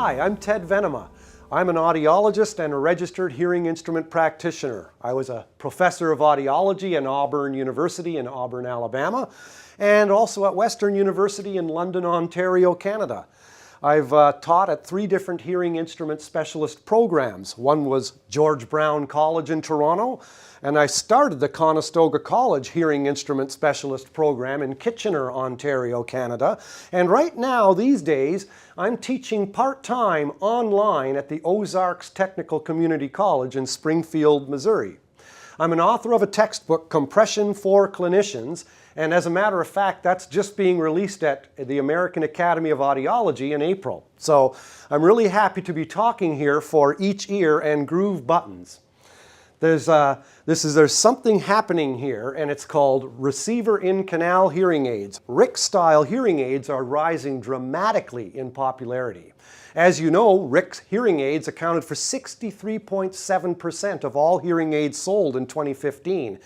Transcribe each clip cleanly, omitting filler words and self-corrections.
Hi, I'm Ted Venema. I'm an audiologist and a registered hearing instrument practitioner. I was a professor of audiology at Auburn University in Auburn, Alabama, and also at Western University in London, Ontario, Canada. I've taught at 3 different hearing instrument specialist programs. One was George Brown College in Toronto, and I started the Conestoga College Hearing Instrument Specialist program in Kitchener, Ontario, Canada. And right now, these days, I'm teaching part-time online at the Ozarks Technical Community College in Springfield, Missouri. I'm an author of a textbook, Compression for Clinicians, and as a matter of fact, that's just being released at the American Academy of Audiology in April. So I'm really happy to be talking here for Each Ear and Gruv Buttons. There's something happening here, and it's called receiver-in-canal hearing aids. RIC-style hearing aids are rising dramatically in popularity. As you know, RIC hearing aids accounted for 63.7% of all hearing aids sold in 2015.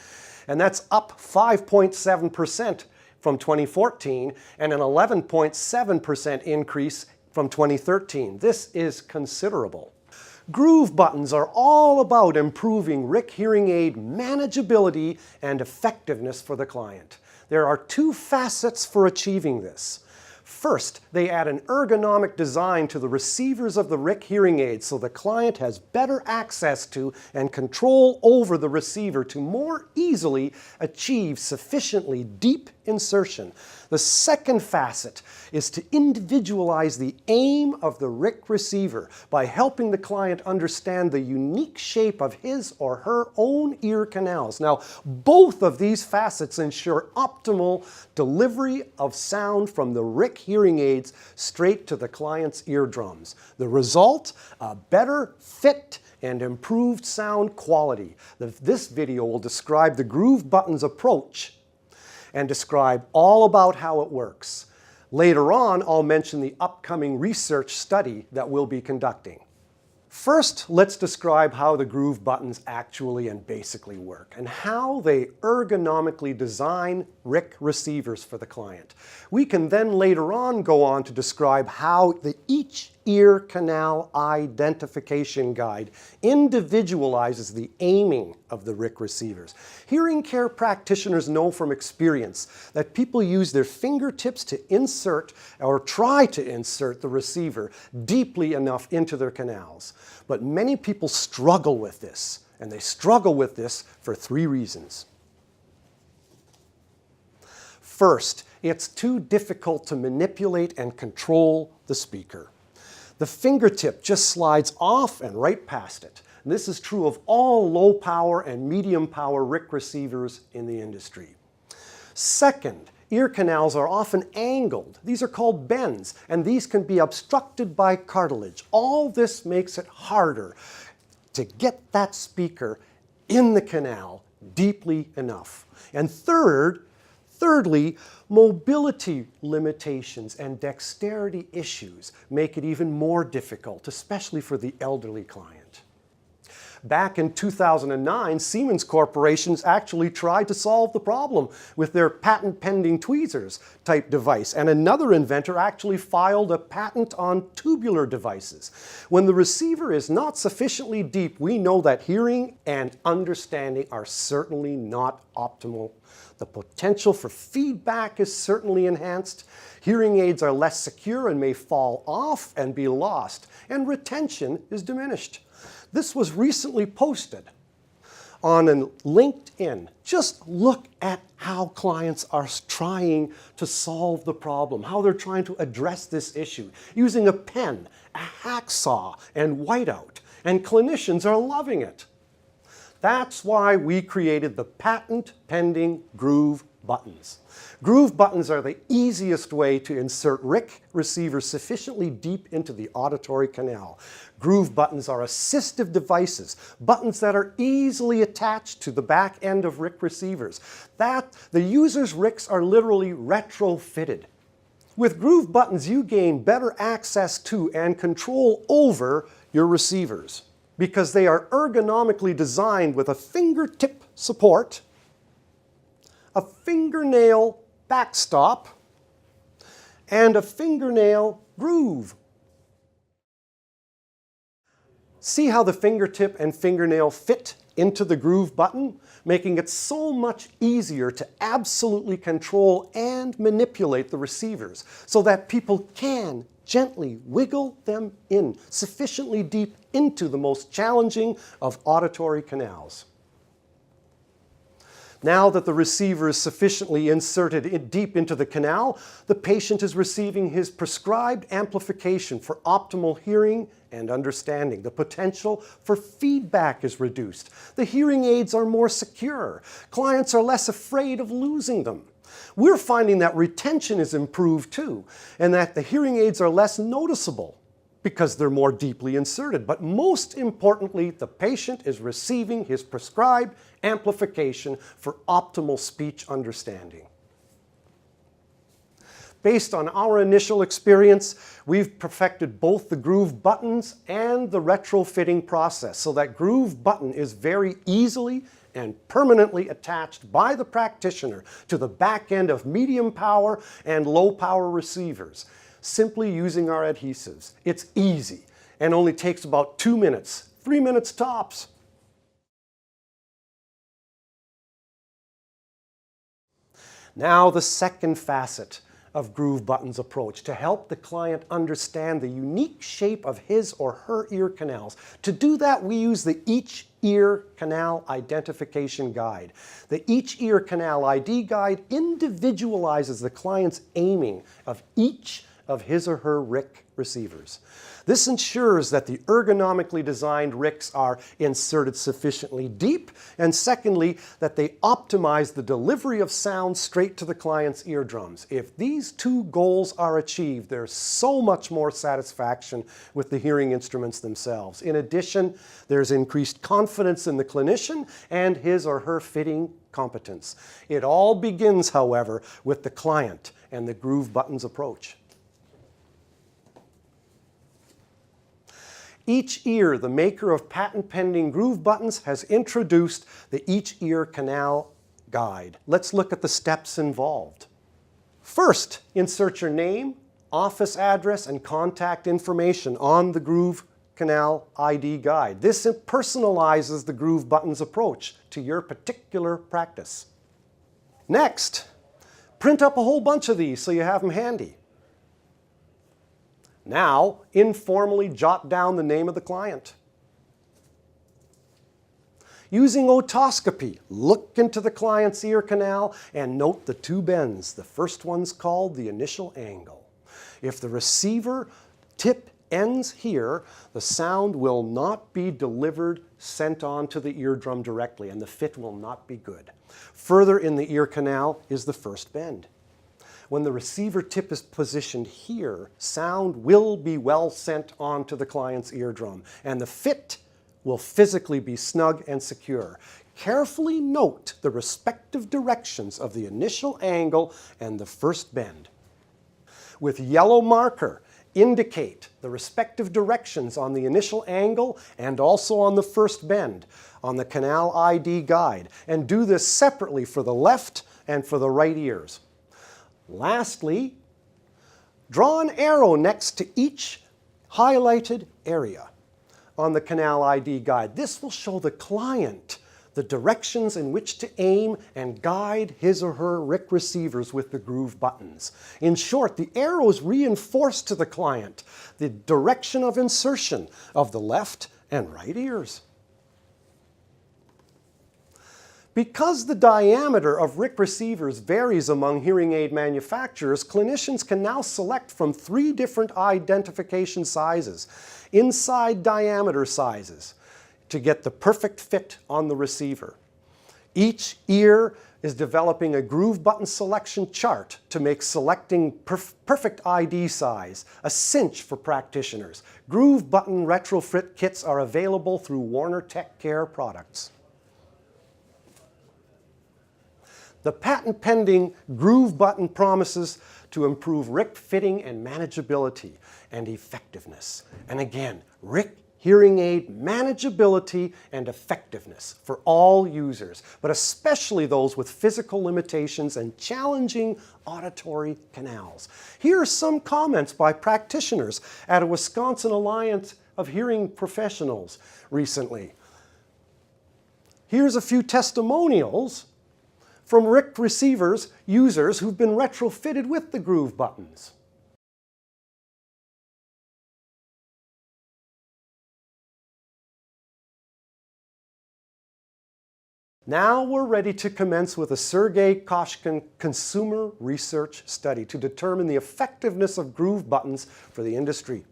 And that's up 5.7% from 2014 and an 11.7% increase from 2013. This is considerable. Gruv Buttons are all about improving RIC hearing aid manageability and effectiveness for the client. There are 2 facets for achieving this. First, they add an ergonomic design to the receivers of the RIC hearing aid so the client has better access to and control over the receiver to more easily achieve sufficiently deep insertion. The second facet is to individualize the aim of the RIC receiver by helping the client understand the unique shape of his or her own ear canals. Now, both of these facets ensure optimal delivery of sound from the RIC hearing aids straight to the client's eardrums. The result? A better fit and improved sound quality. This video will describe the Gruv Buttons approach and describe all about how it works. Later on, I'll mention the upcoming research study that we'll be conducting. First, let's describe how the Gruv Buttons actually and basically work and how they ergonomically design RIC receivers for the client. We can then later on go on to describe how the Each Ear Canal Identification Guide individualizes the aiming of the RIC receivers. Hearing care practitioners know from experience that people use their fingertips to insert or try to insert the receiver deeply enough into their canals. But many people struggle with this, and they struggle with this for 3 reasons. First, it's too difficult to manipulate and control the speaker. The fingertip just slides off and right past it. And this is true of all low power and medium power RIC receivers in the industry. Second, ear canals are often angled. These are called bends, and these can be obstructed by cartilage. All this makes it harder to get that speaker in the canal deeply enough. And thirdly, mobility limitations and dexterity issues make it even more difficult, especially for the elderly client. Back in 2009, Siemens Corporation actually tried to solve the problem with their patent-pending tweezers type device, and another inventor actually filed a patent on tubular devices. When the receiver is not sufficiently deep, we know that hearing and understanding are certainly not optimal. The potential for feedback is certainly enhanced. Hearing aids are less secure and may fall off and be lost, and retention is diminished. This was recently posted on LinkedIn. Just look at how clients are trying to solve the problem, how they're trying to address this issue, using a pen, a hacksaw, and whiteout, and clinicians are loving it. That's why we created the patent-pending Gruv Buttons. Gruv Buttons are the easiest way to insert RIC receivers sufficiently deep into the auditory canal. Gruv Buttons are assistive devices, buttons that are easily attached to the back end of RIC receivers. The user's RICs are literally retrofitted. With Gruv Buttons, you gain better access to and control over your receivers, because they are ergonomically designed with a fingertip support, a fingernail backstop, and a fingernail groove. See how the fingertip and fingernail fit into the groove button, making it so much easier to absolutely control and manipulate the receivers so that people can gently wiggle them in sufficiently deep into the most challenging of auditory canals. Now that the receiver is sufficiently inserted deep into the canal, the patient is receiving his prescribed amplification for optimal hearing and understanding. The potential for feedback is reduced. The hearing aids are more secure. Clients are less afraid of losing them. We're finding that retention is improved too, and that the hearing aids are less noticeable because they're more deeply inserted. But most importantly, the patient is receiving his prescribed amplification for optimal speech understanding. Based on our initial experience, we've perfected both the groove buttons and the retrofitting process so that groove button is very easily and permanently attached by the practitioner to the back end of medium power and low power receivers, simply using our adhesives. It's easy and only takes about 2 minutes, 3 minutes tops. Now the second facet of Gruv Buttons' approach to help the client understand the unique shape of his or her ear canals. To do that, we use the Each Ear Canal Identification Guide. The Each Ear Canal ID Guide individualizes the client's aiming of each of his or her RIC receivers. This ensures that the ergonomically designed RICs are inserted sufficiently deep, and secondly, that they optimize the delivery of sound straight to the client's eardrums. If these two goals are achieved, there's so much more satisfaction with the hearing instruments themselves. In addition, there's increased confidence in the clinician and his or her fitting competence. It all begins, however, with the client and the Gruv Buttons approach. Each Ear, the maker of patent-pending Gruv Buttons, has introduced the Each Ear Canal Guide. Let's look at the steps involved. First, insert your name, office address, and contact information on the Gruv Canal ID Guide. This personalizes the Gruv Buttons approach to your particular practice. Next, print up a whole bunch of these so you have them handy. Now, informally jot down the name of the client. Using otoscopy, look into the client's ear canal and note the two bends. The first one's called the initial angle. If the receiver tip ends here, the sound will not be delivered, sent on to the eardrum directly, and the fit will not be good. Further in the ear canal is the first bend. When the receiver tip is positioned here, sound will be well sent on to the client's eardrum, and the fit will physically be snug and secure. Carefully note the respective directions of the initial angle and the first bend. With yellow marker, indicate the respective directions on the initial angle and also on the first bend on the Canal ID Guide, and do this separately for the left and for the right ears. Lastly, draw an arrow next to each highlighted area on the Canal ID Guide. This will show the client the directions in which to aim and guide his or her RIC receivers with the Gruv Buttons. In short, the arrows reinforce to the client the direction of insertion of the left and right ears. Because the diameter of RIC receivers varies among hearing aid manufacturers, clinicians can now select from 3 different identification sizes, inside diameter sizes, to get the perfect fit on the receiver. Each ear is developing a Gruv Button selection chart to make selecting perfect ID size a cinch for practitioners. Gruv Button retrofit kits are available through Warner Tech Care products. The patent-pending Gruv Button promises to improve RIC fitting and manageability and effectiveness. And again, RIC hearing aid manageability and effectiveness for all users, but especially those with physical limitations and challenging auditory canals. Here are some comments by practitioners at a Wisconsin Alliance of hearing professionals recently. Here's a few testimonials from RIC receivers users who've been retrofitted with the Gruv buttons. Now we're ready to commence with a Sergei Koshkin consumer research study to determine the effectiveness of Gruv buttons for the industry.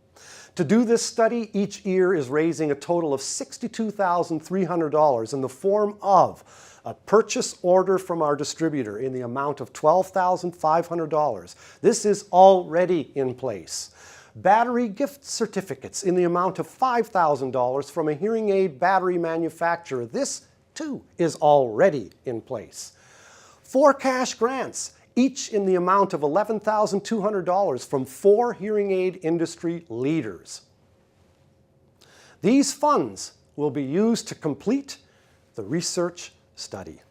To do this study, each ear is raising a total of $62,300 in the form of a purchase order from our distributor in the amount of $12,500. This is already in place. Battery gift certificates in the amount of $5,000 from a hearing aid battery manufacturer. This too is already in place. 4 cash grants, each in the amount of $11,200 from 4 hearing aid industry leaders. These funds will be used to complete the research study.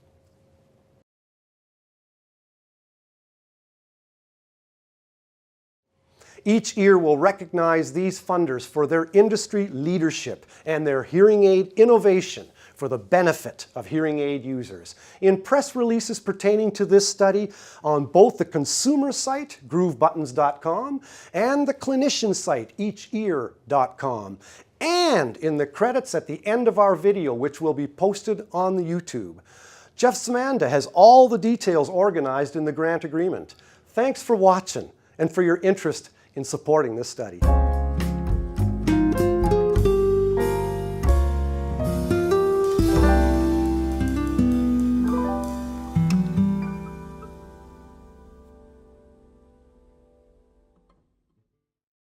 Each ear will recognize these funders for their industry leadership and their hearing aid innovation for the benefit of hearing aid users. In press releases pertaining to this study on both the consumer site, gruvbuttons.com, and the clinician site, eachear.com, and in the credits at the end of our video, which will be posted on the YouTube. Jeff Samanda has all the details organized in the grant agreement. Thanks for watching and for your interest in supporting this study.